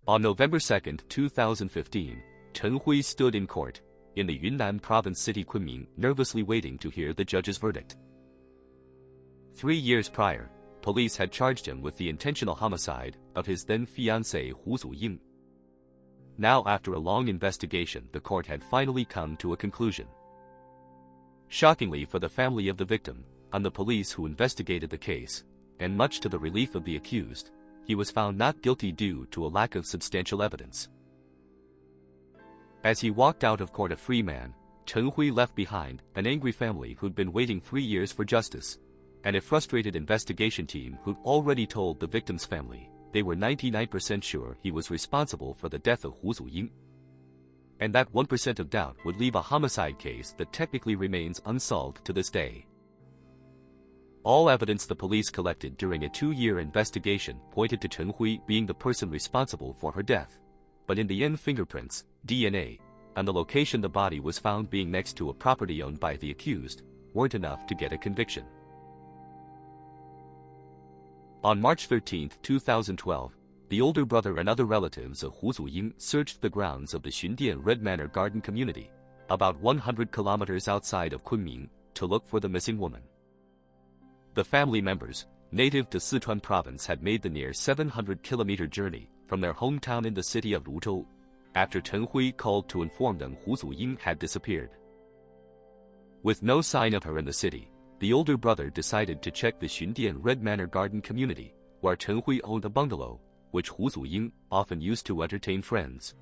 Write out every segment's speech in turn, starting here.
On November 2, 2015, Chen Hui stood in court in the Yunnan province city Kunming, nervously waiting to hear the judge's verdict. 3 years prior, police had charged him with the intentional homicide of his then fiancee Hu Zu Ying. Now, after a long investigation, the court had finally come to a conclusion. Shockingly for the family of the victim and the police who investigated the case, and much to the relief of the accused, he was found not guilty due to a lack of substantial evidence. As he walked out of court a free man, Chen Hui left behind an angry family who'd been waiting 3 years for justice, and a frustrated investigation team who'd already told the victim's family they were 99% sure he was responsible for the death of Hu Zu Ying. And that 1% of doubt would leave a homicide case that technically remains unsolved to this day. All evidence the police collected during a 2-year investigation pointed to Chen Hui being the person responsible for her death, but in the end fingerprints, DNA, and the location the body was found being next to a property owned by the accused weren't enough to get a conviction. On March 13, 2012, the older brother and other relatives of Hu Zu Ying searched the grounds of the Xundian Red Manor Garden community, about 100 kilometers outside of Kunming, to look for the missing woman. The family members, native to Sichuan province, had made the near 700-kilometer journey from their hometown in the city of Luzhou, after Chen Hui called to inform them Hu Zu Ying had disappeared. With no sign of her in the city, the older brother decided to check the Xundian Red Manor Garden community, where Chen Hui owned a bungalow, which Hu Zu Ying often used to entertain friends.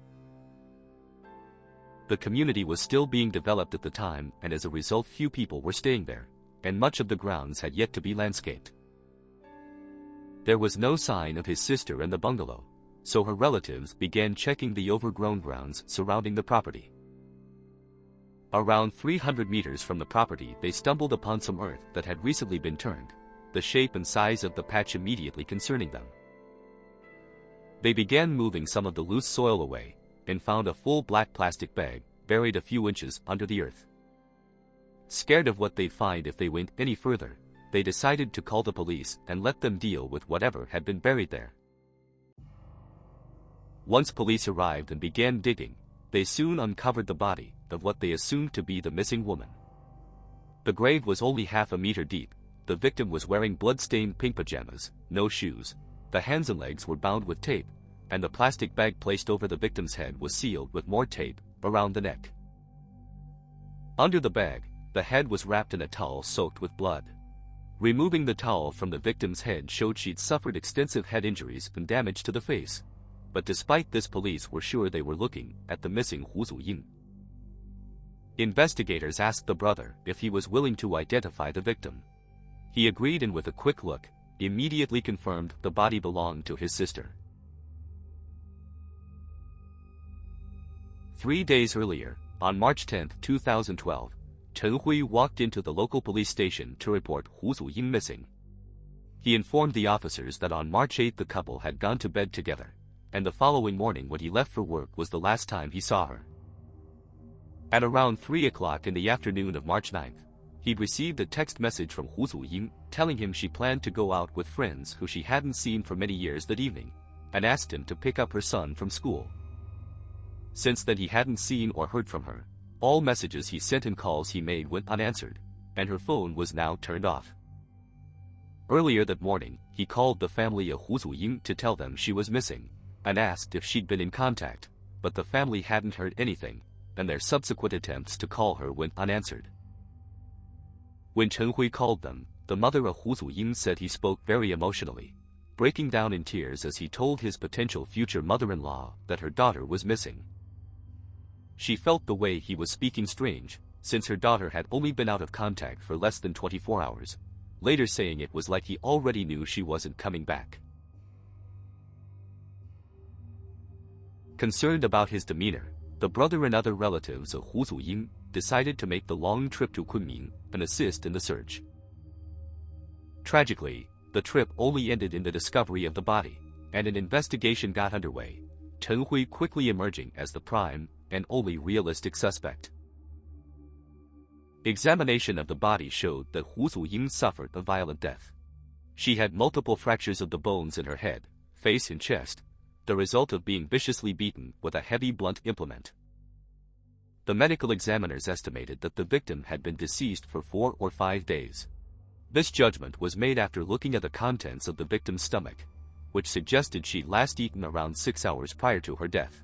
The community was still being developed at the time, and as a result few people were staying there, and much of the grounds had yet to be landscaped. There was no sign of his sister and the bungalow, so her relatives began checking the overgrown grounds surrounding the property. Around 300 meters from the property, they stumbled upon some earth that had recently been turned, the shape and size of the patch immediately concerning them. They began moving some of the loose soil away, and found a full black plastic bag, buried a few inches under the earth. Scared of what they'd find if they went any further, they decided to call the police and let them deal with whatever had been buried there. Once police arrived and began digging, they soon uncovered the body of what they assumed to be the missing woman. The grave was only half a meter deep. The victim was wearing blood-stained pink pajamas, no shoes. The hands and legs were bound with tape, and the plastic bag placed over the victim's head was sealed with more tape around the neck. Under the bag, the head was wrapped in a towel soaked with blood. Removing the towel from the victim's head showed she'd suffered extensive head injuries and damage to the face. But despite this, police were sure they were looking at the missing Hu Zu Ying. Investigators asked the brother if he was willing to identify the victim. He agreed, and with a quick look, immediately confirmed the body belonged to his sister. 3 days earlier, on March 10, 2012, Chen Hui walked into the local police station to report Hu Zu Ying missing. He informed the officers that on March 8 the couple had gone to bed together, and the following morning when he left for work was the last time he saw her. At around 3 o'clock in the afternoon of March 9, he'd received a text message from Hu Zu Ying telling him she planned to go out with friends who she hadn't seen for many years that evening, and asked him to pick up her son from school. Since then he hadn't seen or heard from her. All messages he sent and calls he made went unanswered, and her phone was now turned off. Earlier that morning, he called the family of Hu Zu Ying to tell them she was missing, and asked if she'd been in contact, but the family hadn't heard anything, and their subsequent attempts to call her went unanswered. When Chen Hui called them, the mother of Hu Zu Ying said he spoke very emotionally, breaking down in tears as he told his potential future mother-in-law that her daughter was missing. She felt the way he was speaking strange, since her daughter had only been out of contact for less than 24 hours, later saying it was like he already knew she wasn't coming back. Concerned about his demeanor, the brother and other relatives of Hu Zu Ying decided to make the long trip to Kunming and assist in the search. Tragically, the trip only ended in the discovery of the body, and an investigation got underway, Chen Hui quickly emerging as the prime and only realistic suspect. Examination of the body showed that Hu Zu Ying suffered a violent death. She had multiple fractures of the bones in her head, face and chest, the result of being viciously beaten with a heavy blunt implement. The medical examiners estimated that the victim had been deceased for 4 or 5 days. This judgment was made after looking at the contents of the victim's stomach, which suggested she'd last eaten around 6 hours prior to her death.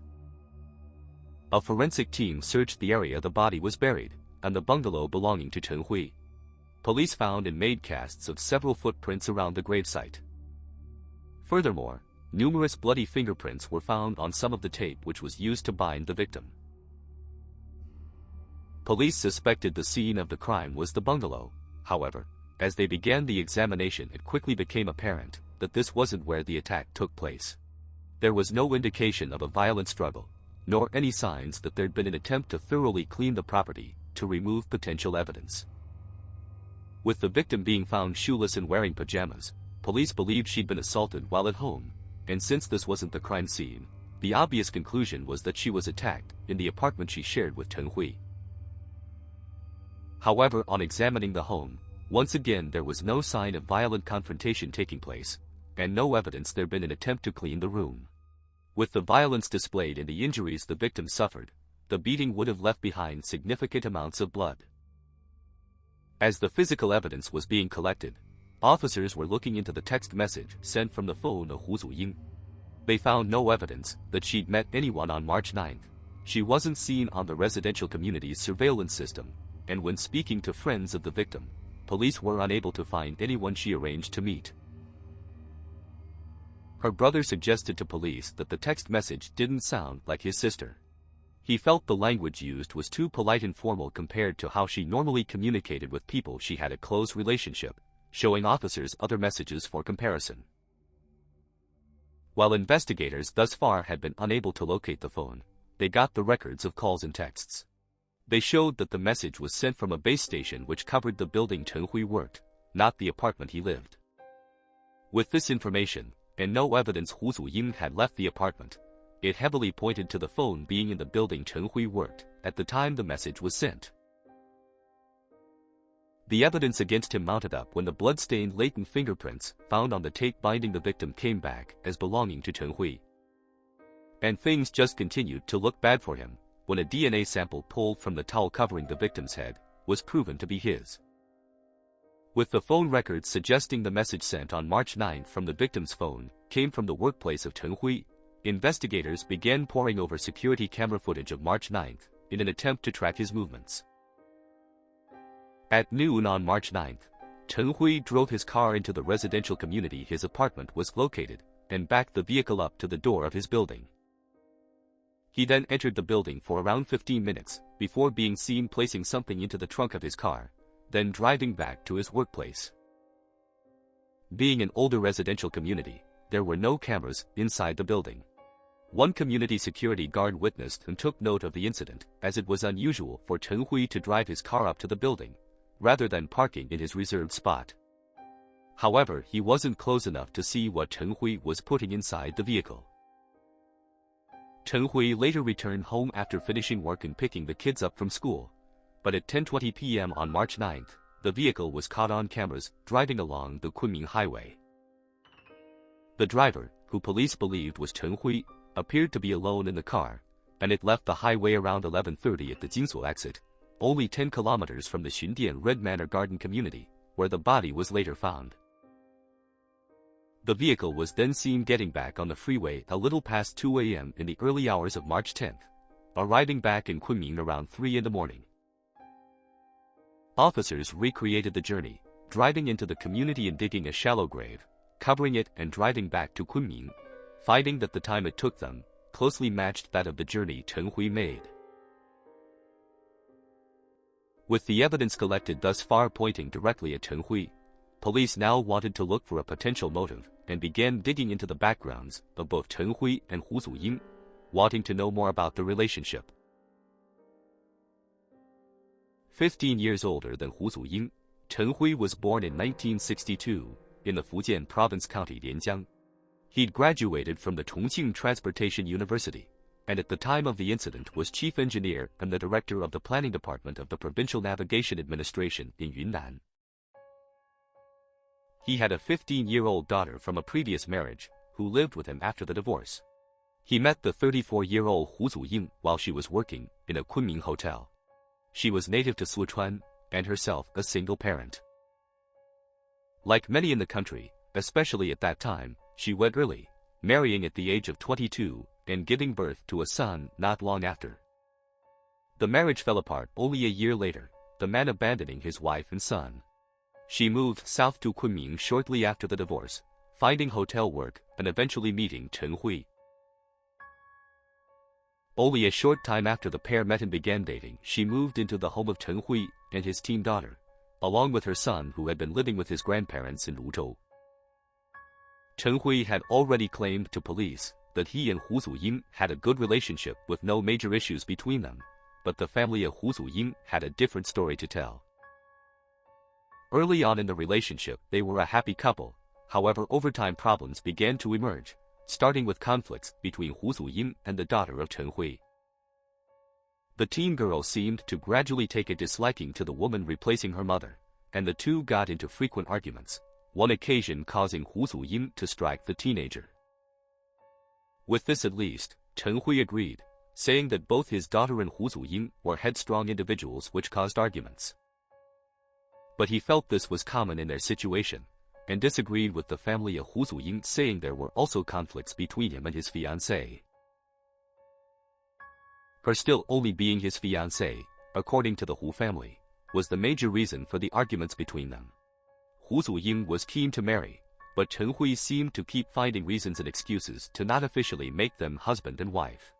A forensic team searched the area the body was buried, and the bungalow belonging to Chen Hui. Police found and made casts of several footprints around the gravesite. Furthermore, numerous bloody fingerprints were found on some of the tape which was used to bind the victim. Police suspected the scene of the crime was the bungalow. However, as they began the examination, it quickly became apparent that this wasn't where the attack took place. There was no indication of a violent struggle, nor any signs that there'd been an attempt to thoroughly clean the property to remove potential evidence. With the victim being found shoeless and wearing pajamas, police believed she'd been assaulted while at home, and since this wasn't the crime scene, the obvious conclusion was that she was attacked in the apartment she shared with Chen Hui. However, on examining the home, once again there was no sign of violent confrontation taking place, and no evidence there'd been an attempt to clean the room. With the violence displayed and the injuries the victim suffered, the beating would have left behind significant amounts of blood. As the physical evidence was being collected, officers were looking into the text message sent from the phone of Hu Zu Ying. They found no evidence that she'd met anyone on March 9th. She wasn't seen on the residential community's surveillance system, and when speaking to friends of the victim, police were unable to find anyone she arranged to meet. Her brother suggested to police that the text message didn't sound like his sister. He felt the language used was too polite and formal compared to how she normally communicated with people she had a close relationship, showing officers other messages for comparison. While investigators thus far had been unable to locate the phone, they got the records of calls and texts. They showed that the message was sent from a base station which covered the building Chen Hui worked, not the apartment he lived. With this information, and no evidence Hu Zu Ying had left the apartment, it heavily pointed to the phone being in the building Chen Hui worked at the time the message was sent. The evidence against him mounted up when the blood-stained latent fingerprints found on the tape binding the victim came back as belonging to Chen Hui. And things just continued to look bad for him when a DNA sample pulled from the towel covering the victim's head was proven to be his. With the phone records suggesting the message sent on March 9 from the victim's phone came from the workplace of Chen Hui, investigators began poring over security camera footage of March 9 in an attempt to track his movements. At noon on March 9, Chen Hui drove his car into the residential community his apartment was located and backed the vehicle up to the door of his building. He then entered the building for around 15 minutes before being seen placing something into the trunk of his car, then driving back to his workplace. Being an older residential community, there were no cameras inside the building. One community security guard witnessed and took note of the incident, as it was unusual for Chen Hui to drive his car up to the building, rather than parking in his reserved spot. However, he wasn't close enough to see what Chen Hui was putting inside the vehicle. Chen Hui later returned home after finishing work and picking the kids up from school, but at 10:20 p.m. on March 9, the vehicle was caught on cameras driving along the Kunming highway. The driver, who police believed was Chen Hui, appeared to be alone in the car, and it left the highway around 11:30 at the Jinsu exit, only 10 kilometers from the Xundian Red Manor Garden community, where the body was later found. The vehicle was then seen getting back on the freeway a little past 2 a.m. in the early hours of March 10, arriving back in Kunming around 3 in the morning. Officers recreated the journey, driving into the community and digging a shallow grave, covering it and driving back to Kunming, finding that the time it took them closely matched that of the journey Chen Hui made. With the evidence collected thus far pointing directly at Chen Hui, police now wanted to look for a potential motive and began digging into the backgrounds of both Chen Hui and Hu Zu Ying, wanting to know more about the relationship. 15 years older than Hu Zu Ying, Chen Hui was born in 1962 in the Fujian Province County Lianjiang. He'd graduated from the Chongqing Transportation University, and at the time of the incident was chief engineer and the director of the planning department of the Provincial Navigation Administration in Yunnan. He had a 15-year-old daughter from a previous marriage, who lived with him after the divorce. He met the 34-year-old Hu Zu Ying while she was working in a Kunming hotel. She was native to Sichuan and herself a single parent. Like many in the country, especially at that time, she wed early, marrying at the age of 22 and giving birth to a son not long after. The marriage fell apart only a year later, the man abandoning his wife and son. She moved south to Kunming shortly after the divorce, finding hotel work and eventually meeting Chen Hui. Only a short time after the pair met and began dating, she moved into the home of Chen Hui and his teen daughter, along with her son who had been living with his grandparents in Luzhou. Chen Hui had already claimed to police that he and Hu Zu Ying had a good relationship with no major issues between them, but the family of Hu Zu Ying had a different story to tell. Early on in the relationship, they were a happy couple. However, over time problems began to emerge, starting with conflicts between Hu Zu Ying and the daughter of Chen Hui. The teen girl seemed to gradually take a disliking to the woman replacing her mother, and the two got into frequent arguments, one occasion causing Hu Zu Ying to strike the teenager. With this at least, Chen Hui agreed, saying that both his daughter and Hu Zu Ying were headstrong individuals which caused arguments. But he felt this was common in their situation, and disagreed with the family of Hu Zu Ying, saying there were also conflicts between him and his fiancée. Her still only being his fiancée, according to the Hu family, was the major reason for the arguments between them. Hu Zu Ying was keen to marry, but Chen Hui seemed to keep finding reasons and excuses to not officially make them husband and wife.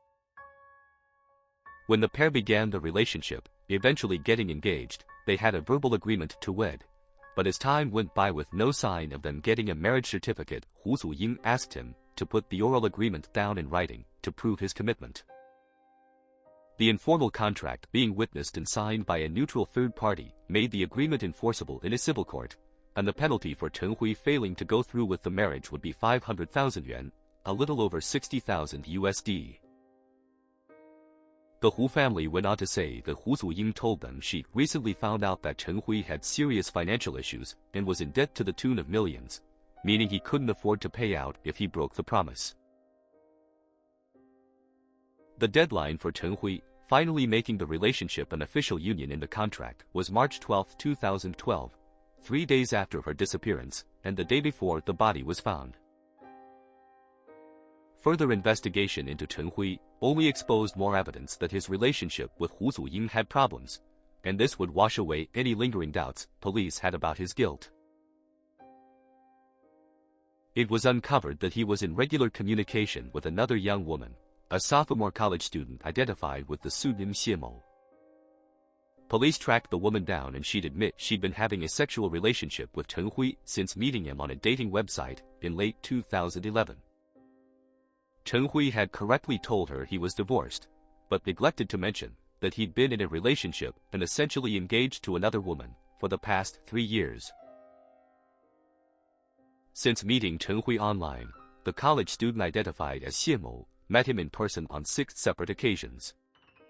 When the pair began the relationship, eventually getting engaged, they had a verbal agreement to wed, but as time went by with no sign of them getting a marriage certificate, Hu Zu Ying asked him to put the oral agreement down in writing to prove his commitment. The informal contract being witnessed and signed by a neutral third party made the agreement enforceable in a civil court, and the penalty for Chen Hui failing to go through with the marriage would be 500,000 yuan, a little over $60,000. The Hu family went on to say that Hu Zu Ying told them she recently found out that Chen Hui had serious financial issues and was in debt to the tune of millions, meaning he couldn't afford to pay out if he broke the promise. The deadline for Chen Hui finally making the relationship an official union in the contract was March 12, 2012, 3 days after her disappearance, and the day before the body was found. Further investigation into Chen Hui only exposed more evidence that his relationship with Hu Zu Ying had problems, and this would wash away any lingering doubts police had about his guilt. It was uncovered that he was in regular communication with another young woman, a sophomore college student identified with the pseudonym Xiemo. Police tracked the woman down and she'd admit she'd been having a sexual relationship with Chen Hui since meeting him on a dating website in late 2011. Chen Hui had correctly told her he was divorced, but neglected to mention that he'd been in a relationship and essentially engaged to another woman for the past 3 years. Since meeting Chen Hui online, the college student identified as Xiemo met him in person on 6 separate occasions.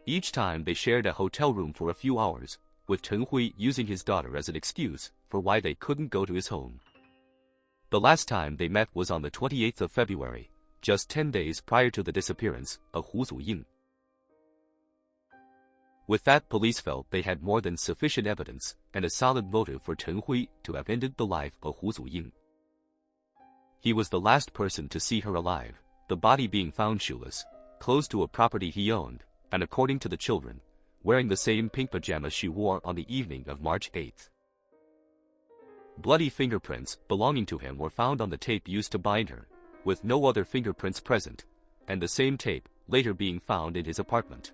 Each time they shared a hotel room for a few hours, with Chen Hui using his daughter as an excuse for why they couldn't go to his home. The last time they met was on the 28th of February, just 10 days prior to the disappearance of Hu Zu Ying. With that, police felt they had more than sufficient evidence and a solid motive for Chen Hui to have ended the life of Hu Zu Ying. He was the last person to see her alive, the body being found shoeless, close to a property he owned, and according to the children, wearing the same pink pajamas she wore on the evening of March 8th. Bloody fingerprints belonging to him were found on the tape used to bind her, with no other fingerprints present, and the same tape later being found in his apartment.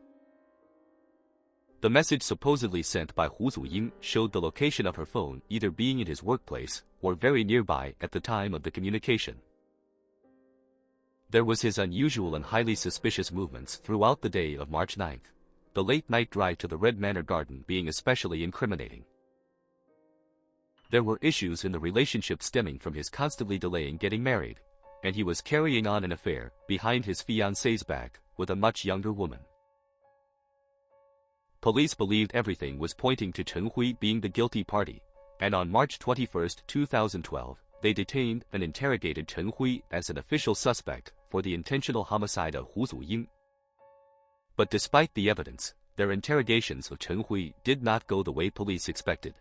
The message supposedly sent by Hu Zu Ying showed the location of her phone either being in his workplace or very nearby at the time of the communication. There was his unusual and highly suspicious movements throughout the day of March 9th, the late-night drive to the Red Manor Garden being especially incriminating. There were issues in the relationship stemming from his constantly delaying getting married, and he was carrying on an affair behind his fiancée's back with a much younger woman. Police believed everything was pointing to Chen Hui being the guilty party, and on March 21, 2012, they detained and interrogated Chen Hui as an official suspect for the intentional homicide of Hu Zu Ying. But despite the evidence, their interrogations of Chen Hui did not go the way police expected.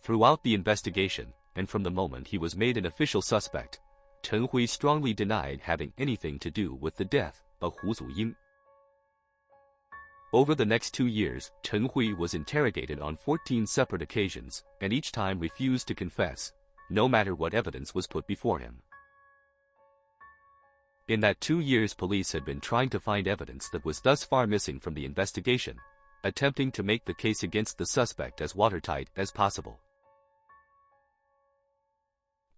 Throughout the investigation, and from the moment he was made an official suspect, Chen Hui strongly denied having anything to do with the death of Hu Zu Ying. Over the next 2 years, Chen Hui was interrogated on 14 separate occasions, and each time refused to confess, no matter what evidence was put before him. In that 2 years, police had been trying to find evidence that was thus far missing from the investigation, attempting to make the case against the suspect as watertight as possible.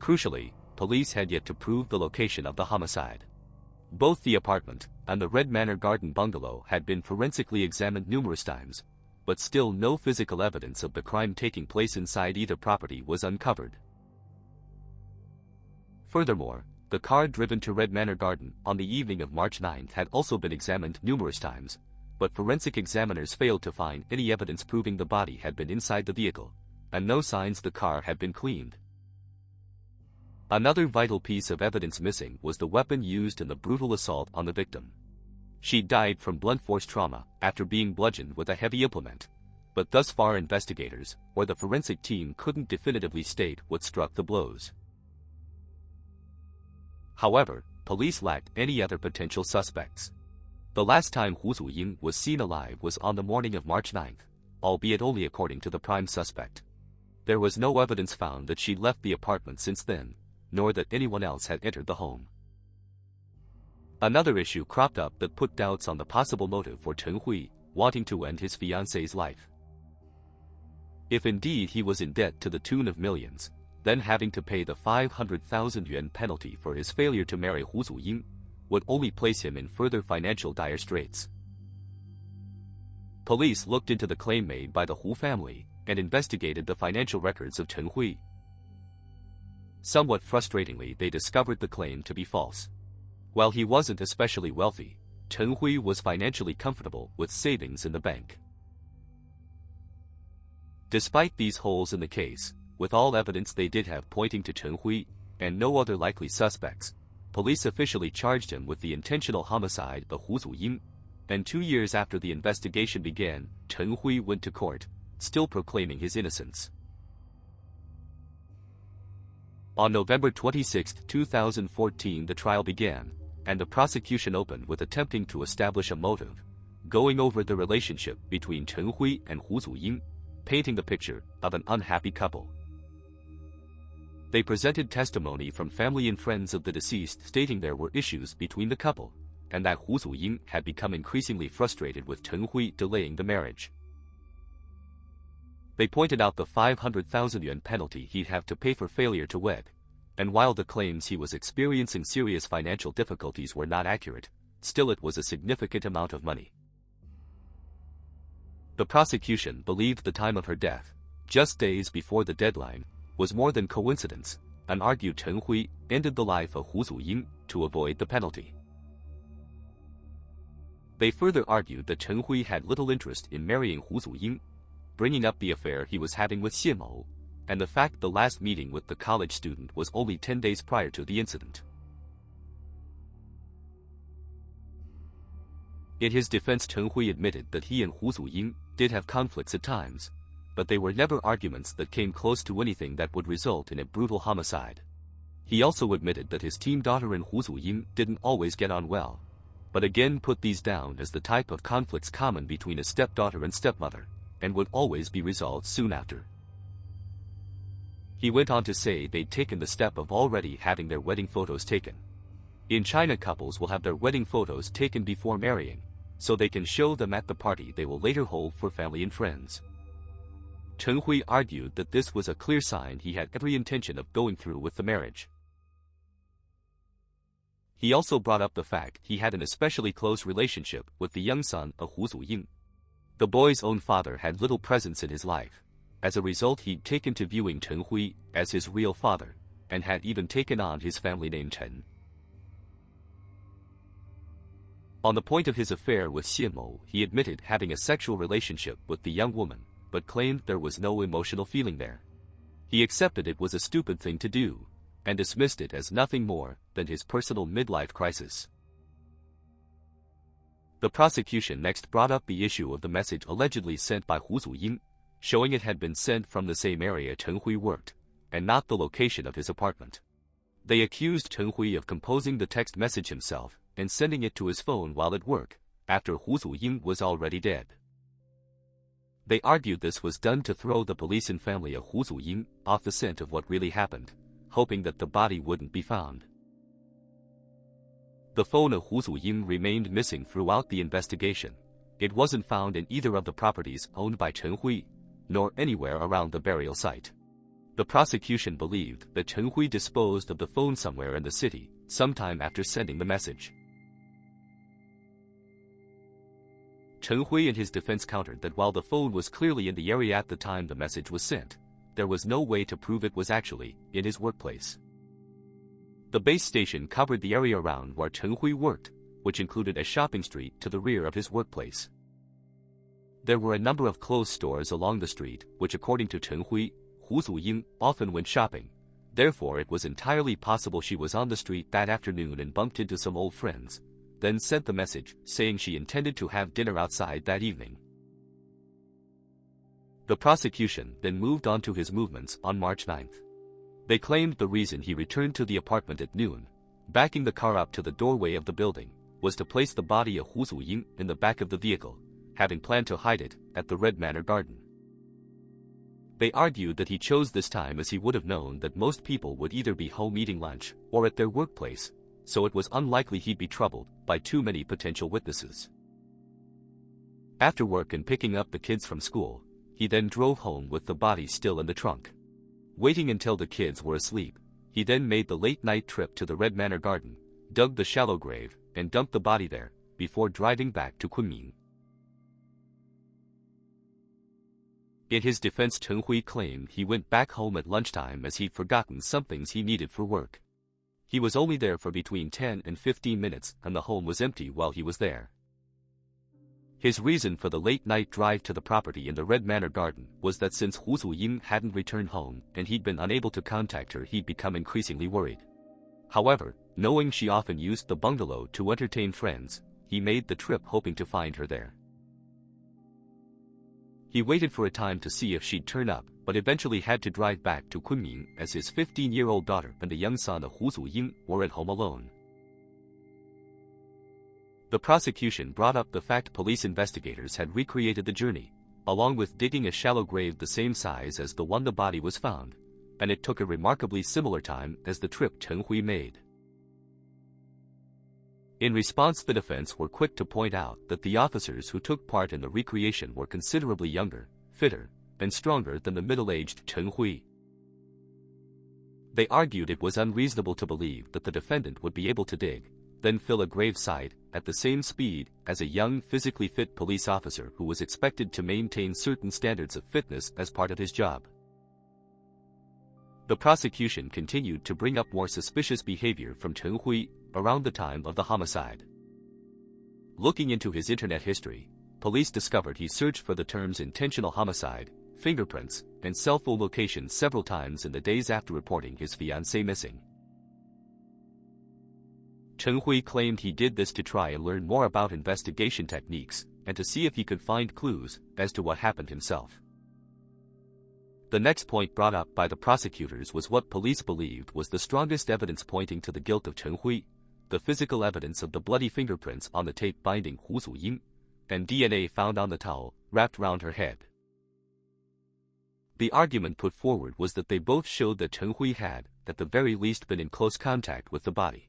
Crucially, police had yet to prove the location of the homicide. Both the apartment and the Red Manor Garden bungalow had been forensically examined numerous times, but still no physical evidence of the crime taking place inside either property was uncovered. Furthermore, the car driven to Red Manor Garden on the evening of March 9 had also been examined numerous times, but forensic examiners failed to find any evidence proving the body had been inside the vehicle, and no signs the car had been cleaned. Another vital piece of evidence missing was the weapon used in the brutal assault on the victim. She died from blunt force trauma after being bludgeoned with a heavy implement, but thus far investigators or the forensic team couldn't definitively state what struck the blows. However, police lacked any other potential suspects. The last time Hu Zu Ying was seen alive was on the morning of March 9, albeit only according to the prime suspect. There was no evidence found that she'd left the apartment since then, nor that anyone else had entered the home. Another issue cropped up that put doubts on the possible motive for Chen Hui wanting to end his fiancee's life. If indeed he was in debt to the tune of millions, then having to pay the 500,000 yuan penalty for his failure to marry Hu Zu Ying would only place him in further financial dire straits. Police looked into the claim made by the Hu family and investigated the financial records of Chen Hui. Somewhat frustratingly, they discovered the claim to be false. While he wasn't especially wealthy, Chen Hui was financially comfortable with savings in the bank. Despite these holes in the case, with all evidence they did have pointing to Chen Hui and no other likely suspects, police officially charged him with the intentional homicide of Hu Zu Ying, and 2 years after the investigation began, Chen Hui went to court, still proclaiming his innocence. On November 26, 2014, the trial began, and the prosecution opened with attempting to establish a motive, going over the relationship between Chen Hui and Hu Zu Ying, painting the picture of an unhappy couple. They presented testimony from family and friends of the deceased stating there were issues between the couple, and that Hu Zu Ying had become increasingly frustrated with Chen Hui delaying the marriage. They pointed out the 500,000 yuan penalty he'd have to pay for failure to wed, and while the claims he was experiencing serious financial difficulties were not accurate, still it was a significant amount of money. The prosecution believed the time of her death, just days before the deadline, was more than coincidence, and argued Chen Hui ended the life of Hu Zu Ying to avoid the penalty. They further argued that Chen Hui had little interest in marrying Hu Zu Ying, bringing up the affair he was having with Xie Mo, and the fact the last meeting with the college student was only 10 days prior to the incident. In his defense, Chen Hui admitted that he and Hu Zu Ying did have conflicts at times, but they were never arguments that came close to anything that would result in a brutal homicide. He also admitted that his teen daughter and Hu Zu Ying didn't always get on well, but again put these down as the type of conflicts common between a stepdaughter and stepmother, and would always be resolved soon after. He went on to say they'd taken the step of already having their wedding photos taken. In China, couples will have their wedding photos taken before marrying, so they can show them at the party they will later hold for family and friends. Chen Hui argued that this was a clear sign he had every intention of going through with the marriage. He also brought up the fact he had an especially close relationship with the young son of Hu Zu Ying. The boy's own father had little presence in his life. As a result, he'd taken to viewing Chen Hui as his real father, and had even taken on his family name Chen. On the point of his affair with Xie Mo, he admitted having a sexual relationship with the young woman, but claimed there was no emotional feeling there. He accepted it was a stupid thing to do, and dismissed it as nothing more than his personal midlife crisis. The prosecution next brought up the issue of the message allegedly sent by Hu Zu Ying, showing it had been sent from the same area Chen Hui worked, and not the location of his apartment. They accused Chen Hui of composing the text message himself and sending it to his phone while at work, after Hu Zu Ying was already dead. They argued this was done to throw the police and family of Hu Zu Ying off the scent of what really happened, hoping that the body wouldn't be found. The phone of Hu Zu Ying remained missing throughout the investigation. It wasn't found in either of the properties owned by Chen Hui, nor anywhere around the burial site. The prosecution believed that Chen Hui disposed of the phone somewhere in the city, sometime after sending the message. Chen Hui and his defense countered that while the phone was clearly in the area at the time the message was sent, there was no way to prove it was actually in his workplace. The base station covered the area around where Chen Hui worked, which included a shopping street to the rear of his workplace. There were a number of clothes stores along the street, which according to Chen Hui, Hu Zu Ying often went shopping. Therefore it was entirely possible she was on the street that afternoon and bumped into some old friends, then sent the message saying she intended to have dinner outside that evening. The prosecution then moved on to his movements on March 9th. They claimed the reason he returned to the apartment at noon, backing the car up to the doorway of the building, was to place the body of Hu Zu Ying in the back of the vehicle, having planned to hide it at the Red Manor Garden. They argued that he chose this time as he would have known that most people would either be home eating lunch or at their workplace, so it was unlikely he'd be troubled by too many potential witnesses. After work and picking up the kids from school, he then drove home with the body still in the trunk. Waiting until the kids were asleep, he then made the late-night trip to the Red Manor Garden, dug the shallow grave, and dumped the body there, before driving back to Kunming. In his defense, Chen Hui claimed he went back home at lunchtime as he'd forgotten some things he needed for work. He was only there for between 10 and 15 minutes and the home was empty while he was there. His reason for the late-night drive to the property in the Red Manor Garden was that since Hu Zu Ying hadn't returned home and he'd been unable to contact her, he'd become increasingly worried. However, knowing she often used the bungalow to entertain friends, he made the trip hoping to find her there. He waited for a time to see if she'd turn up, but eventually had to drive back to Kunming as his 15-year-old daughter and the young son of Hu Zu Ying were at home alone. The prosecution brought up the fact police investigators had recreated the journey, along with digging a shallow grave the same size as the one the body was found, and it took a remarkably similar time as the trip Chen Hui made. In response, the defense were quick to point out that the officers who took part in the recreation were considerably younger, fitter, and stronger than the middle-aged Chen Hui. They argued it was unreasonable to believe that the defendant would be able to dig, then fill a gravesite at the same speed as a young, physically fit police officer who was expected to maintain certain standards of fitness as part of his job. The prosecution continued to bring up more suspicious behavior from Chen Hui around the time of the homicide. Looking into his internet history, police discovered he searched for the terms intentional homicide, fingerprints, and cell phone location several times in the days after reporting his fiancée missing. Chen Hui claimed he did this to try and learn more about investigation techniques and to see if he could find clues as to what happened himself. The next point brought up by the prosecutors was what police believed was the strongest evidence pointing to the guilt of Chen Hui, the physical evidence of the bloody fingerprints on the tape binding Hu Zu Ying, and DNA found on the towel wrapped round her head. The argument put forward was that they both showed that Chen Hui had, at the very least, been in close contact with the body.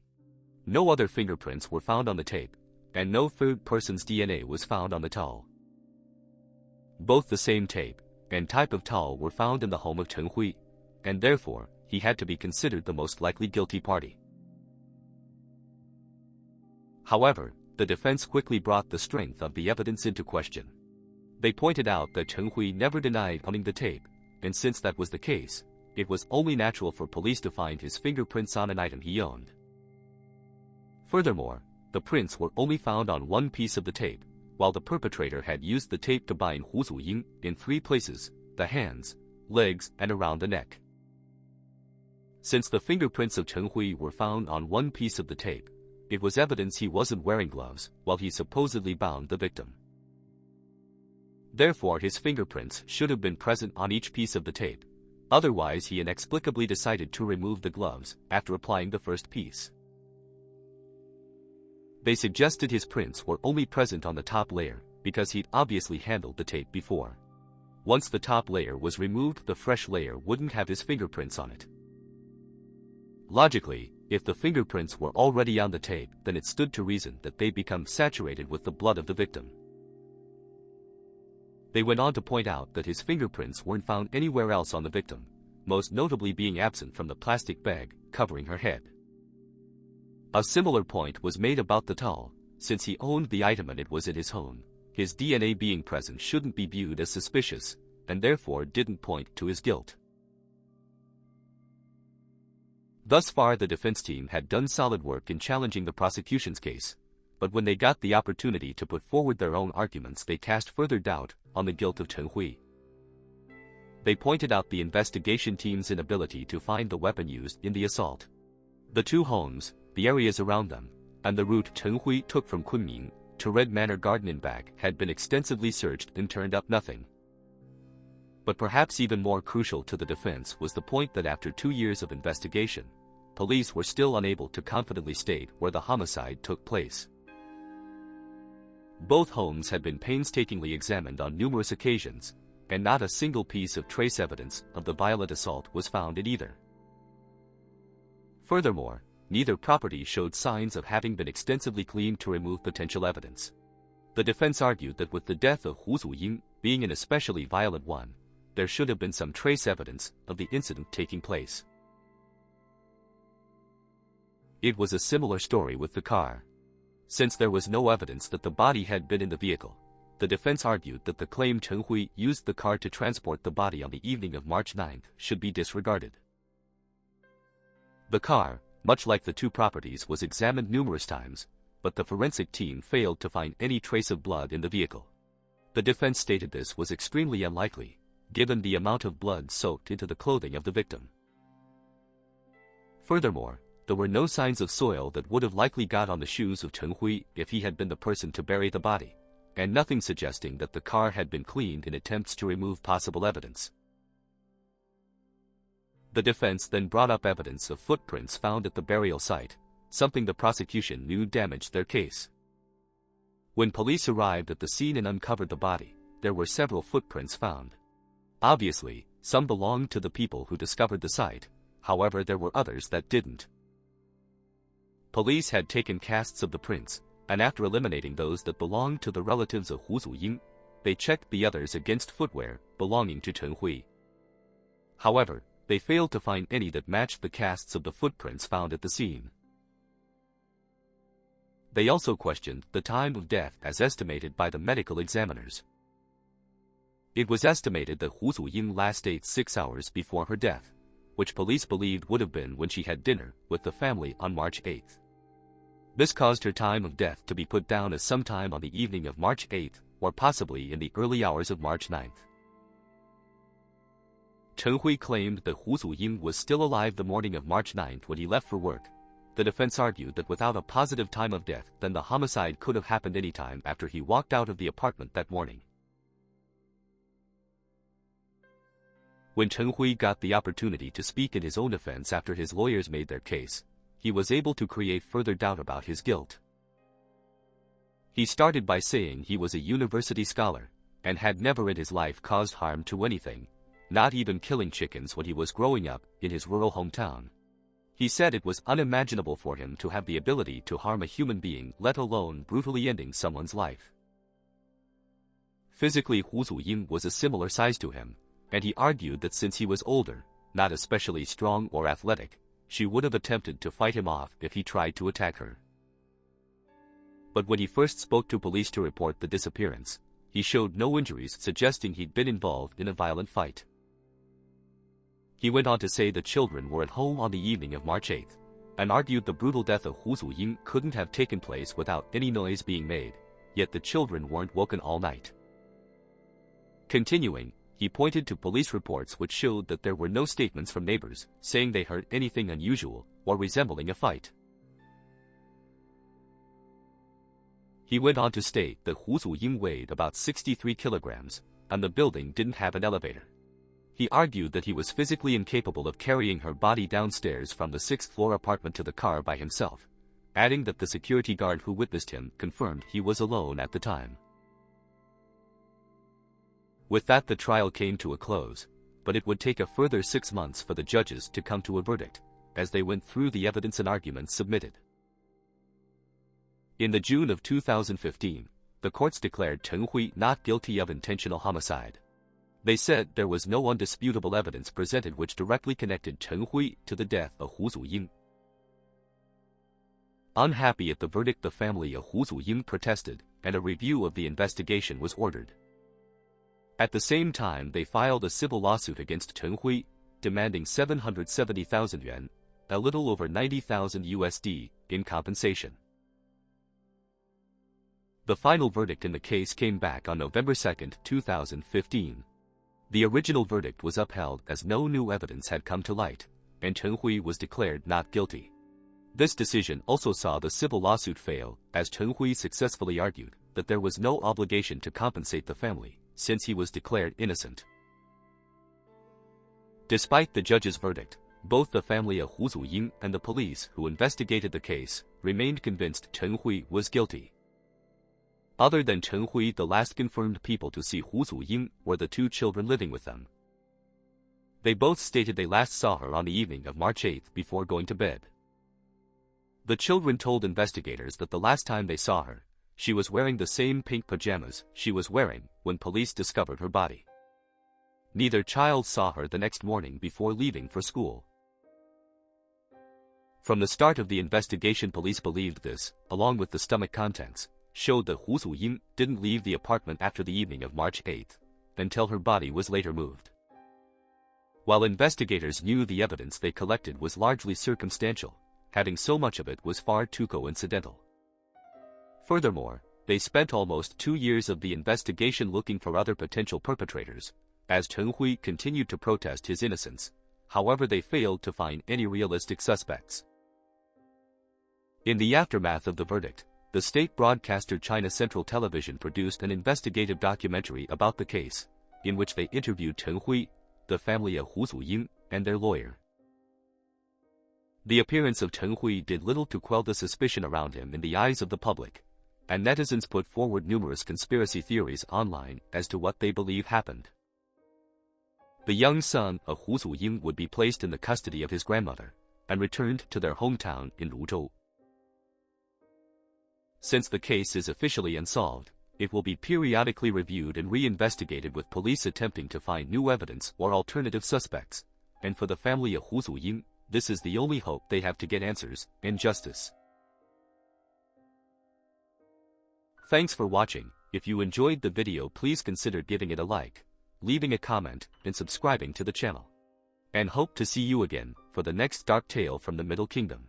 No other fingerprints were found on the tape, and no third person's DNA was found on the towel. Both the same tape and type of towel were found in the home of Chen Hui, and therefore, he had to be considered the most likely guilty party. However, the defense quickly brought the strength of the evidence into question. They pointed out that Chen Hui never denied owning the tape, and since that was the case, it was only natural for police to find his fingerprints on an item he owned. Furthermore, the prints were only found on one piece of the tape, while the perpetrator had used the tape to bind Hu Zu Ying in 3 places: the hands, legs, and around the neck. Since the fingerprints of Chen Hui were found on one piece of the tape, it was evidence he wasn't wearing gloves while he supposedly bound the victim. Therefore, his fingerprints should have been present on each piece of the tape. Otherwise, he inexplicably decided to remove the gloves after applying the first piece. They suggested his prints were only present on the top layer because he'd obviously handled the tape before. Once the top layer was removed, the fresh layer wouldn't have his fingerprints on it. Logically, if the fingerprints were already on the tape, then it stood to reason that they'd become saturated with the blood of the victim. They went on to point out that his fingerprints weren't found anywhere else on the victim, most notably being absent from the plastic bag covering her head. A similar point was made about the towel. Since he owned the item and it was in his home, his DNA being present shouldn't be viewed as suspicious, and therefore didn't point to his guilt. Thus far, the defense team had done solid work in challenging the prosecution's case, but when they got the opportunity to put forward their own arguments, they cast further doubt on the guilt of Chen Hui. They pointed out the investigation team's inability to find the weapon used in the assault. The two homes, the areas around them, and the route Chen Hui took from Kunming to Red Manor Garden and back had been extensively searched and turned up nothing. But perhaps even more crucial to the defense was the point that after 2 years of investigation, police were still unable to confidently state where the homicide took place. Both homes had been painstakingly examined on numerous occasions, and not a single piece of trace evidence of the violent assault was found in either. Furthermore, neither property showed signs of having been extensively cleaned to remove potential evidence. The defense argued that with the death of Hu Zu Ying being an especially violent one, there should have been some trace evidence of the incident taking place. It was a similar story with the car. Since there was no evidence that the body had been in the vehicle, the defense argued that the claim Chen Hui used the car to transport the body on the evening of March 9th should be disregarded. The car, much like the two properties, was examined numerous times, but the forensic team failed to find any trace of blood in the vehicle. The defense stated this was extremely unlikely, given the amount of blood soaked into the clothing of the victim. Furthermore, there were no signs of soil that would have likely got on the shoes of Chen Hui if he had been the person to bury the body, and nothing suggesting that the car had been cleaned in attempts to remove possible evidence. The defense then brought up evidence of footprints found at the burial site, something the prosecution knew damaged their case. When police arrived at the scene and uncovered the body, there were several footprints found. Obviously, some belonged to the people who discovered the site, however there were others that didn't. Police had taken casts of the prints, and after eliminating those that belonged to the relatives of Hu Zu Ying, they checked the others against footwear belonging to Chen Hui. However, they failed to find any that matched the casts of the footprints found at the scene. They also questioned the time of death as estimated by the medical examiners. It was estimated that Hu Zu Ying last ate 6 hours before her death, which police believed would have been when she had dinner with the family on March 8th. This caused her time of death to be put down as sometime on the evening of March 8th, or possibly in the early hours of March 9th. Chen Hui claimed that Hu Zu Ying was still alive the morning of March 9th when he left for work. The defense argued that without a positive time of death, then the homicide could have happened any time after he walked out of the apartment that morning. When Chen Hui got the opportunity to speak in his own defense after his lawyers made their case, he was able to create further doubt about his guilt. He started by saying he was a university scholar, and had never in his life caused harm to anything, not even killing chickens when he was growing up in his rural hometown. He said it was unimaginable for him to have the ability to harm a human being, let alone brutally ending someone's life. Physically, Hu Zu Ying was a similar size to him, and he argued that since he was older, not especially strong or athletic, she would have attempted to fight him off if he tried to attack her. But when he first spoke to police to report the disappearance, he showed no injuries suggesting he'd been involved in a violent fight. He went on to say the children were at home on the evening of March 8th, and argued the brutal death of Hu Zu Ying couldn't have taken place without any noise being made, yet the children weren't woken all night. Continuing, He pointed to police reports which showed that there were no statements from neighbors saying they heard anything unusual or resembling a fight. He went on to state that Hu Zu Ying weighed about 63 kilograms, and the building didn't have an elevator. He argued that he was physically incapable of carrying her body downstairs from the 6th-floor apartment to the car by himself, adding that the security guard who witnessed him confirmed he was alone at the time. With that, the trial came to a close, but it would take a further 6 months for the judges to come to a verdict, as they went through the evidence and arguments submitted. In the June of 2015, the courts declared Chen Hui not guilty of intentional homicide. They said there was no undisputable evidence presented which directly connected Chen Hui to the death of Hu Zu Ying. Unhappy at the verdict, the family of Hu Zu Ying protested, and a review of the investigation was ordered. At the same time, they filed a civil lawsuit against Chen Hui, demanding 770,000 yuan, a little over 90,000 USD, in compensation. The final verdict in the case came back on November 2, 2015. The original verdict was upheld as no new evidence had come to light, and Chen Hui was declared not guilty. This decision also saw the civil lawsuit fail, as Chen Hui successfully argued that there was no obligation to compensate the family, since he was declared innocent. Despite the judge's verdict, both the family of Hu Zu Ying and the police who investigated the case remained convinced Chen Hui was guilty. Other than Chen Hui, the last confirmed people to see Hu Zu Ying were the 2 children living with them. They both stated they last saw her on the evening of March 8 before going to bed. The children told investigators that the last time they saw her, she was wearing the same pink pajamas she was wearing when police discovered her body. Neither child saw her the next morning before leaving for school. From the start of the investigation, police believed this, along with the stomach contents, showed that Hu Zu Ying didn't leave the apartment after the evening of March 8, until her body was later moved. While investigators knew the evidence they collected was largely circumstantial, having so much of it was far too coincidental. Furthermore, they spent almost 2 years of the investigation looking for other potential perpetrators, as Chen Hui continued to protest his innocence. However, they failed to find any realistic suspects. In the aftermath of the verdict, the state broadcaster China Central Television produced an investigative documentary about the case, in which they interviewed Chen Hui, the family of Hu Zu Ying, and their lawyer. The appearance of Chen Hui did little to quell the suspicion around him in the eyes of the public, and netizens put forward numerous conspiracy theories online as to what they believe happened. The young son of Hu Zu Ying would be placed in the custody of his grandmother, and returned to their hometown in Luzhou. Since the case is officially unsolved, it will be periodically reviewed and re-investigated, with police attempting to find new evidence or alternative suspects, and for the family of Hu Zu Ying, this is the only hope they have to get answers and justice. Thanks for watching. If you enjoyed the video, please consider giving it a like, leaving a comment, and subscribing to the channel. And hope to see you again for the next dark tale from the Middle Kingdom.